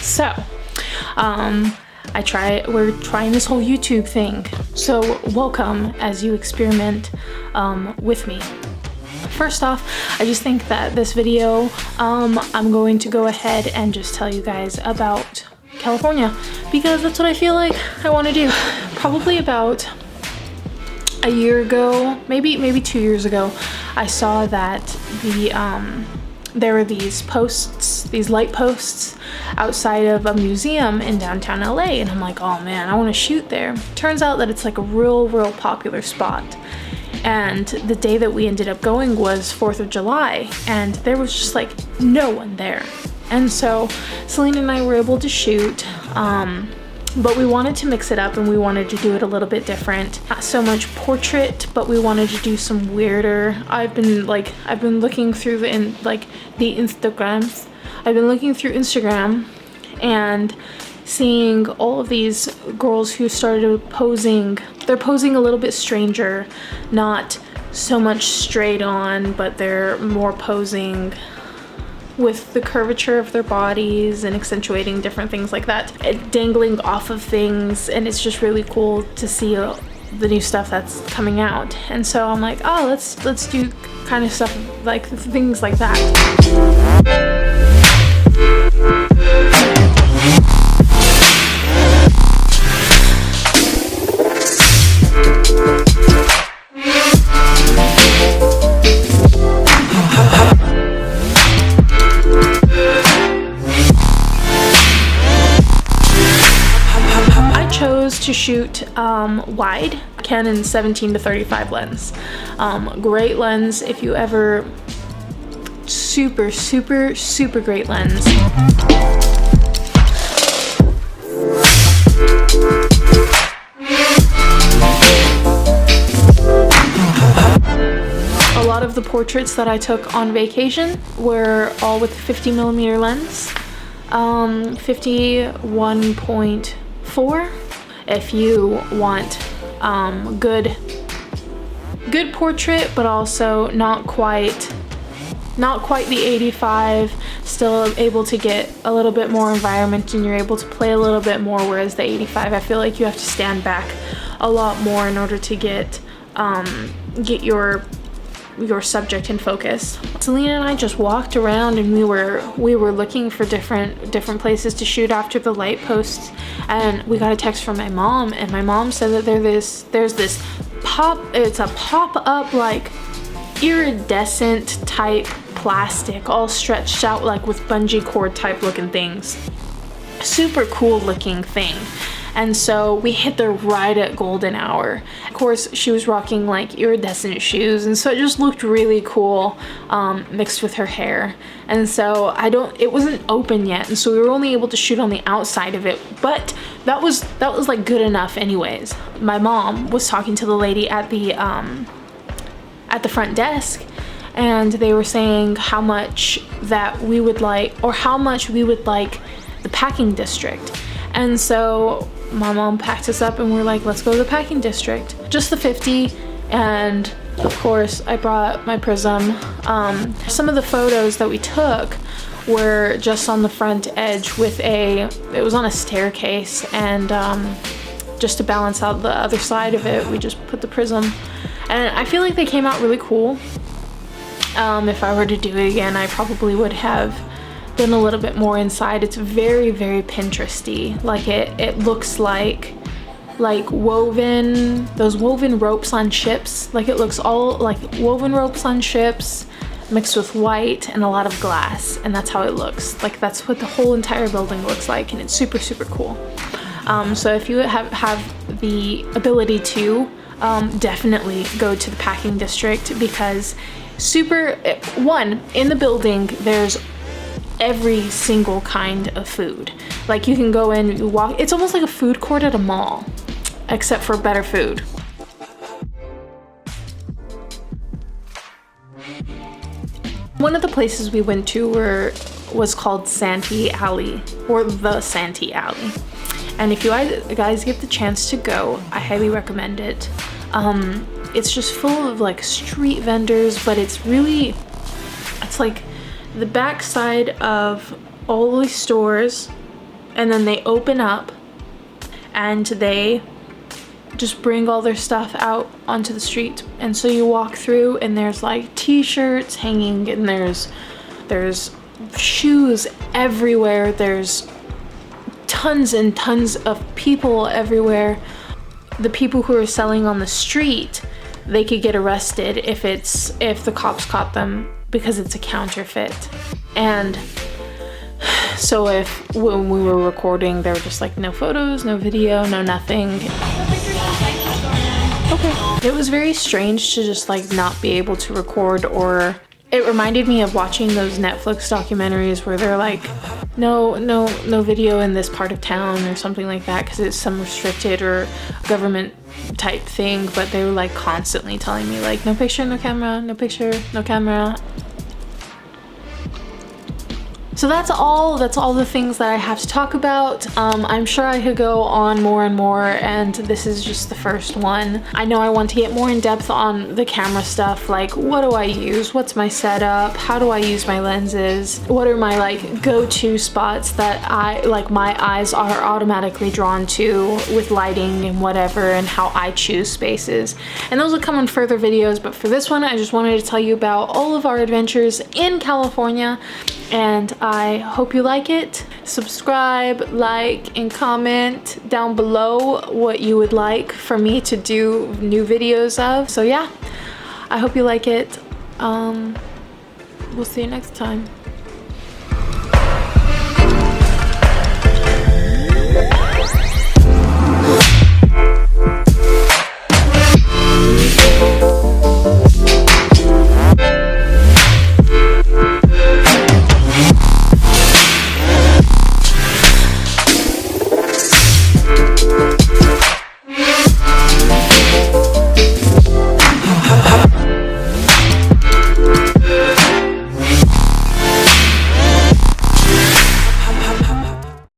So, we're trying this whole YouTube thing. So welcome as you experiment with me. First off, I just think that this video, I'm going to go ahead and just tell you guys about California because that's what I feel like I want to do. Probably about a year ago, maybe 2 years ago, I saw that there were these light posts outside of a museum in downtown LA, and I'm like, oh man, I want to shoot there. Turns out that it's like a real popular spot. And the day that we ended up going was 4th of July, and there was just like no one there. And so Selena and I were able to shoot, but we wanted to mix it up and we wanted to do it a little bit different. Not so much portrait, but we wanted to do some weirder. I've been looking through the Instagrams. I've been looking through Instagram and seeing all of these girls who started posing. They're posing a little bit stranger, not so much straight on, but they're more posing with the curvature of their bodies and accentuating different things like that, dangling off of things, and it's just really cool to see the new stuff that's coming out. And so I'm like, oh, let's do kind of stuff like things like that. To shoot wide, Canon 17-35 lens. Great lens if you ever, super great lens. A lot of the portraits that I took on vacation were all with 50mm lens, 51.4. If you want good portrait, but also not quite the 85, still able to get a little bit more environment and you're able to play a little bit more, whereas the 85, I feel like you have to stand back a lot more in order to get your subject in focus. Selena and I just walked around and we were looking for different places to shoot after the light posts, and we got a text from my mom, and my mom said that there's this pop-up like iridescent type plastic all stretched out like with bungee cord type looking things. Super cool looking thing. And so we hit there right at golden hour. Of course, she was rocking like iridescent shoes, and so it just looked really cool mixed with her hair. And so it wasn't open yet, and so we were only able to shoot on the outside of it, but that was like good enough anyways. My mom was talking to the lady at the front desk, and they were saying how much we would like the packing district. And so my mom packed us up and we're like, let's go to the packing district. Just the 50, and of course I brought my prism. Some of the photos that we took were just on the front edge it was on a staircase, and just to balance out the other side of it, we just put the prism. And I feel like they came out really cool. If I were to do it again, I probably would have done a little bit more inside. It's very Pinteresty. Like it looks like those woven ropes on ships. Like it looks all like woven ropes on ships mixed with white and a lot of glass, and that's how it looks. Like that's what the whole entire building looks like, and it's super cool. So if you have the ability to, definitely go to the packing district, because in the building there's every single kind of food. Like you can go in, you walk, it's almost like a food court at a mall, except for better food. One of the places we went to was called Santee Alley, or the Santee Alley. And if you guys get the chance to go, I highly recommend it. It's just full of like street vendors, but it's like the back side of all these stores and then they open up and they just bring all their stuff out onto the street. And so you walk through and there's like t-shirts hanging, and there's shoes everywhere, there's tons and tons of people everywhere. The people who are selling on the street, they could get arrested if the cops caught them because it's a counterfeit. And so when we were recording, there were just like no photos, no video, no nothing. Okay. It was very strange to just like not be able to record, or it reminded me of watching those Netflix documentaries where they're like, no video in this part of town or something like that, because it's some restricted or government type thing, but they were like constantly telling me like, no picture, no camera, no picture, no camera. So that's all the things that I have to talk about. I'm sure I could go on more and more, and this is just the first one. I know I want to get more in depth on the camera stuff, like what do I use, what's my setup, how do I use my lenses, what are my like go-to spots that my eyes are automatically drawn to with lighting and whatever, and how I choose spaces. And those will come in further videos, but for this one I just wanted to tell you about all of our adventures in California, and I hope you like it. Subscribe, like, and comment down below what you would like for me to do new videos of. So yeah, I hope you like it. We'll see you next time.